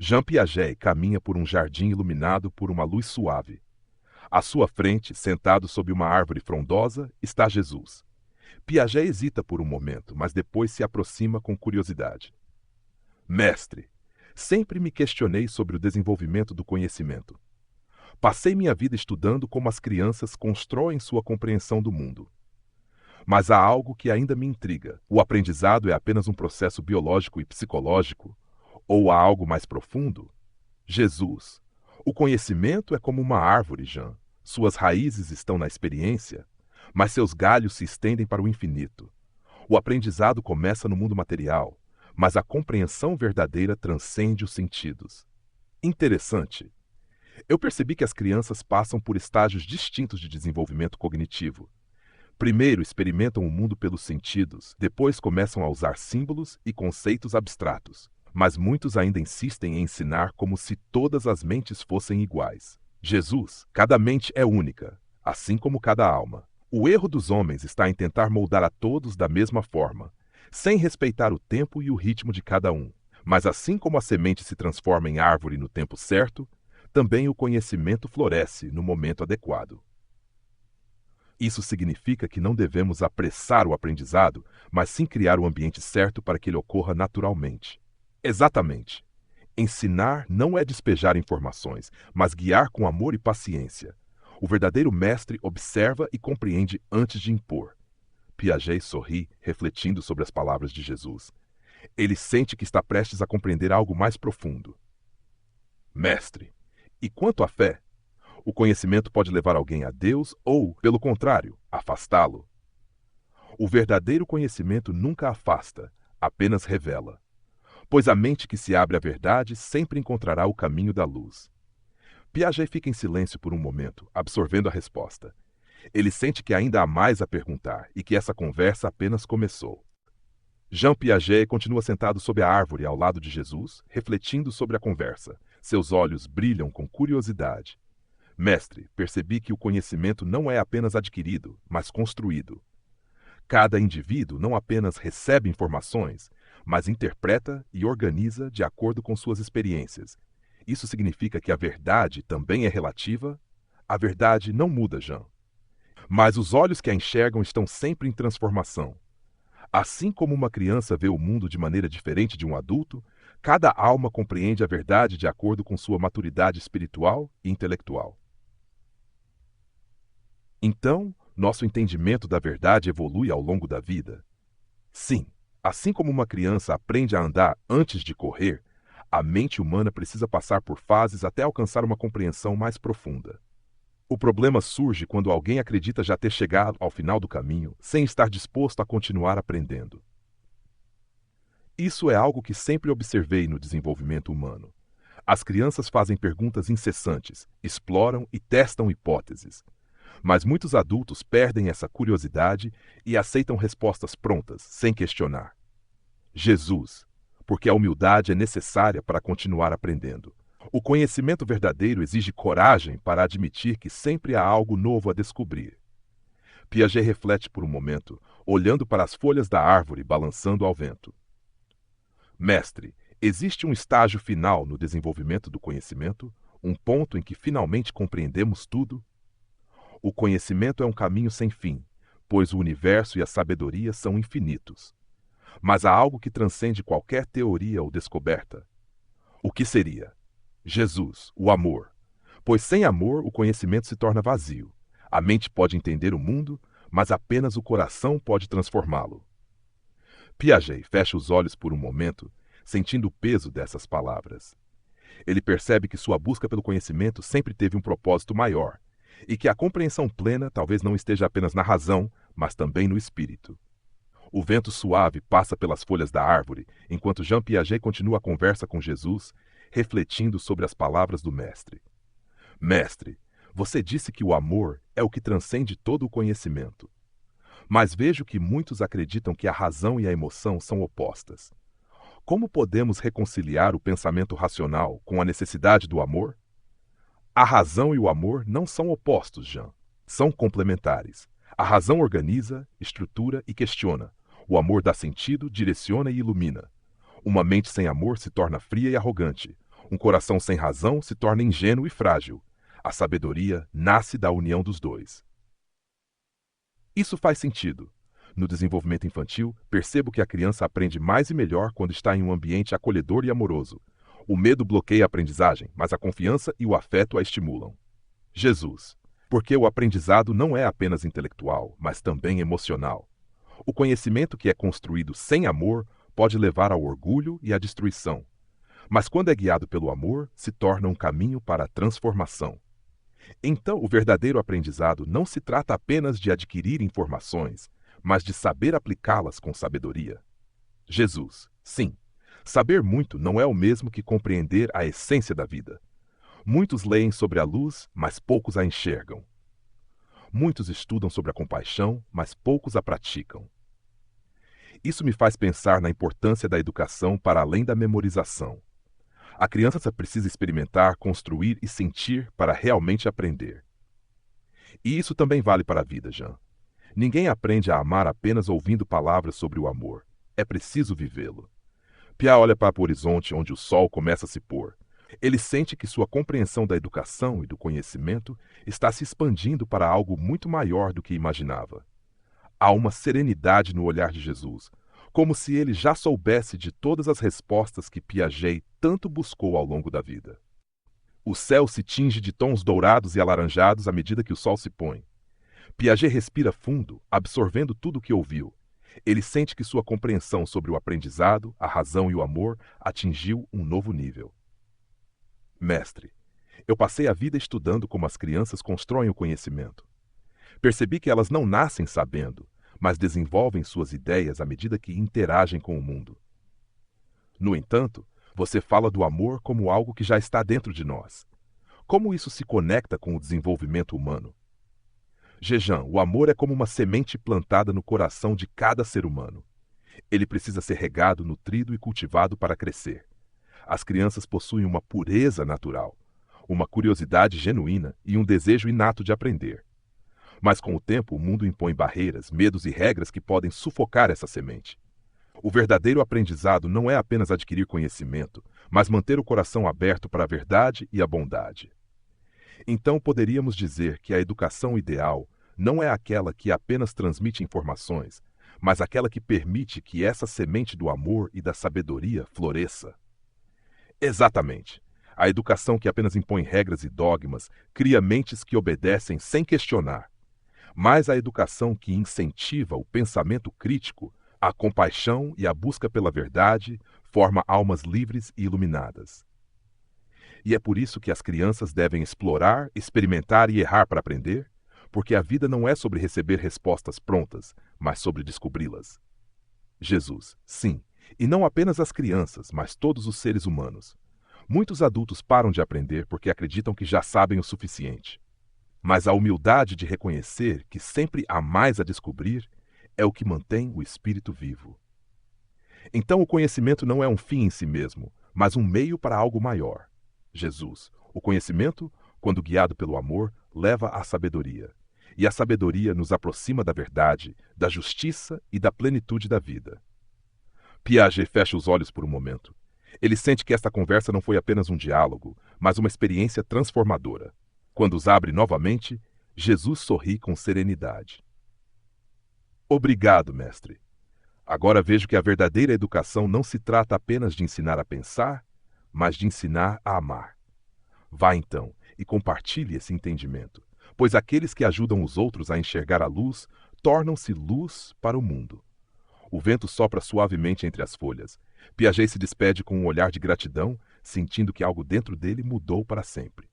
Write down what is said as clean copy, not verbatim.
Jean Piaget caminha por um jardim iluminado por uma luz suave. À sua frente, sentado sob uma árvore frondosa, está Jesus. Piaget hesita por um momento, mas depois se aproxima com curiosidade. Mestre, sempre me questionei sobre o desenvolvimento do conhecimento. Passei minha vida estudando como as crianças constroem sua compreensão do mundo. Mas há algo que ainda me intriga. O aprendizado é apenas um processo biológico e psicológico? Ou há algo mais profundo? Jesus. O conhecimento é como uma árvore, Jean. Suas raízes estão na experiência, mas seus galhos se estendem para o infinito. O aprendizado começa no mundo material, mas a compreensão verdadeira transcende os sentidos. Interessante. Eu percebi que as crianças passam por estágios distintos de desenvolvimento cognitivo. Primeiro experimentam o mundo pelos sentidos, depois começam a usar símbolos e conceitos abstratos. Mas muitos ainda insistem em ensinar como se todas as mentes fossem iguais. Jesus, cada mente é única, assim como cada alma. O erro dos homens está em tentar moldar a todos da mesma forma, sem respeitar o tempo e o ritmo de cada um. Mas assim como a semente se transforma em árvore no tempo certo, também o conhecimento floresce no momento adequado. Isso significa que não devemos apressar o aprendizado, mas sim criar o ambiente certo para que ele ocorra naturalmente. Exatamente. Ensinar não é despejar informações, mas guiar com amor e paciência. O verdadeiro mestre observa e compreende antes de impor. Piaget sorri, refletindo sobre as palavras de Jesus. Ele sente que está prestes a compreender algo mais profundo. Mestre, e quanto à fé? O conhecimento pode levar alguém a Deus ou, pelo contrário, afastá-lo. O verdadeiro conhecimento nunca afasta, apenas revela. Pois a mente que se abre à verdade sempre encontrará o caminho da luz. Piaget fica em silêncio por um momento, absorvendo a resposta. Ele sente que ainda há mais a perguntar e que essa conversa apenas começou. Jean Piaget continua sentado sob a árvore ao lado de Jesus, refletindo sobre a conversa. Seus olhos brilham com curiosidade. Mestre, percebi que o conhecimento não é apenas adquirido, mas construído. Cada indivíduo não apenas recebe informações, mas interpreta e organiza de acordo com suas experiências. Isso significa que a verdade também é relativa? A verdade não muda, Jean. Mas os olhos que a enxergam estão sempre em transformação. Assim como uma criança vê o mundo de maneira diferente de um adulto, cada alma compreende a verdade de acordo com sua maturidade espiritual e intelectual. Então, nosso entendimento da verdade evolui ao longo da vida? Sim, assim como uma criança aprende a andar antes de correr, a mente humana precisa passar por fases até alcançar uma compreensão mais profunda. O problema surge quando alguém acredita já ter chegado ao final do caminho, sem estar disposto a continuar aprendendo. Isso é algo que sempre observei no desenvolvimento humano. As crianças fazem perguntas incessantes, exploram e testam hipóteses. Mas muitos adultos perdem essa curiosidade e aceitam respostas prontas, sem questionar. Jesus, porque a humildade é necessária para continuar aprendendo. O conhecimento verdadeiro exige coragem para admitir que sempre há algo novo a descobrir. Piaget reflete por um momento, olhando para as folhas da árvore balançando ao vento. Mestre, existe um estágio final no desenvolvimento do conhecimento? Um ponto em que finalmente compreendemos tudo? O conhecimento é um caminho sem fim, pois o universo e a sabedoria são infinitos. Mas há algo que transcende qualquer teoria ou descoberta. O que seria? Jesus, o amor. Pois sem amor o conhecimento se torna vazio. A mente pode entender o mundo, mas apenas o coração pode transformá-lo. Piaget fecha os olhos por um momento, sentindo o peso dessas palavras. Ele percebe que sua busca pelo conhecimento sempre teve um propósito maior, e que a compreensão plena talvez não esteja apenas na razão, mas também no espírito. O vento suave passa pelas folhas da árvore, enquanto Jean Piaget continua a conversa com Jesus, refletindo sobre as palavras do mestre. Mestre, você disse que o amor é o que transcende todo o conhecimento. Mas vejo que muitos acreditam que a razão e a emoção são opostas. Como podemos reconciliar o pensamento racional com a necessidade do amor? A razão e o amor não são opostos, Jean. São complementares. A razão organiza, estrutura e questiona. O amor dá sentido, direciona e ilumina. Uma mente sem amor se torna fria e arrogante. Um coração sem razão se torna ingênuo e frágil. A sabedoria nasce da união dos dois. Isso faz sentido. No desenvolvimento infantil, percebo que a criança aprende mais e melhor quando está em um ambiente acolhedor e amoroso. O medo bloqueia a aprendizagem, mas a confiança e o afeto a estimulam. Jesus. Porque o aprendizado não é apenas intelectual, mas também emocional. O conhecimento que é construído sem amor pode levar ao orgulho e à destruição. Mas quando é guiado pelo amor, se torna um caminho para a transformação. Então, o verdadeiro aprendizado não se trata apenas de adquirir informações, mas de saber aplicá-las com sabedoria. Jesus. Sim, saber muito não é o mesmo que compreender a essência da vida. Muitos leem sobre a luz, mas poucos a enxergam. Muitos estudam sobre a compaixão, mas poucos a praticam. Isso me faz pensar na importância da educação para além da memorização. A criança precisa experimentar, construir e sentir para realmente aprender. E isso também vale para a vida, Jean. Ninguém aprende a amar apenas ouvindo palavras sobre o amor. É preciso vivê-lo. Pia olha para o horizonte onde o sol começa a se pôr. Ele sente que sua compreensão da educação e do conhecimento está se expandindo para algo muito maior do que imaginava. Há uma serenidade no olhar de Jesus, como se ele já soubesse de todas as respostas que Piaget tanto buscou ao longo da vida. O céu se tinge de tons dourados e alaranjados à medida que o sol se põe. Piaget respira fundo, absorvendo tudo o que ouviu. Ele sente que sua compreensão sobre o aprendizado, a razão e o amor atingiu um novo nível. Mestre, eu passei a vida estudando como as crianças constroem o conhecimento. Percebi que elas não nascem sabendo, mas desenvolvem suas ideias à medida que interagem com o mundo. No entanto, você fala do amor como algo que já está dentro de nós. Como isso se conecta com o desenvolvimento humano? Jejan, o amor é como uma semente plantada no coração de cada ser humano. Ele precisa ser regado, nutrido e cultivado para crescer. As crianças possuem uma pureza natural, uma curiosidade genuína e um desejo inato de aprender. Mas com o tempo, o mundo impõe barreiras, medos e regras que podem sufocar essa semente. O verdadeiro aprendizado não é apenas adquirir conhecimento, mas manter o coração aberto para a verdade e a bondade. Então poderíamos dizer que a educação ideal não é aquela que apenas transmite informações, mas aquela que permite que essa semente do amor e da sabedoria floresça. Exatamente. A educação que apenas impõe regras e dogmas cria mentes que obedecem sem questionar. Mas a educação que incentiva o pensamento crítico, a compaixão e a busca pela verdade forma almas livres e iluminadas. E é por isso que as crianças devem explorar, experimentar e errar para aprender, porque a vida não é sobre receber respostas prontas, mas sobre descobri-las. Jesus, sim, e não apenas as crianças, mas todos os seres humanos. Muitos adultos param de aprender porque acreditam que já sabem o suficiente. Mas a humildade de reconhecer que sempre há mais a descobrir é o que mantém o espírito vivo. Então o conhecimento não é um fim em si mesmo, mas um meio para algo maior. Jesus, o conhecimento, quando guiado pelo amor, leva à sabedoria. E a sabedoria nos aproxima da verdade, da justiça e da plenitude da vida. Piaget fecha os olhos por um momento. Ele sente que esta conversa não foi apenas um diálogo, mas uma experiência transformadora. Quando os abre novamente, Jesus sorri com serenidade. Obrigado, mestre. Agora vejo que a verdadeira educação não se trata apenas de ensinar a pensar, mas de ensinar a amar. Vá então e compartilhe esse entendimento, pois aqueles que ajudam os outros a enxergar a luz tornam-se luz para o mundo. O vento sopra suavemente entre as folhas. Piaget se despede com um olhar de gratidão, sentindo que algo dentro dele mudou para sempre.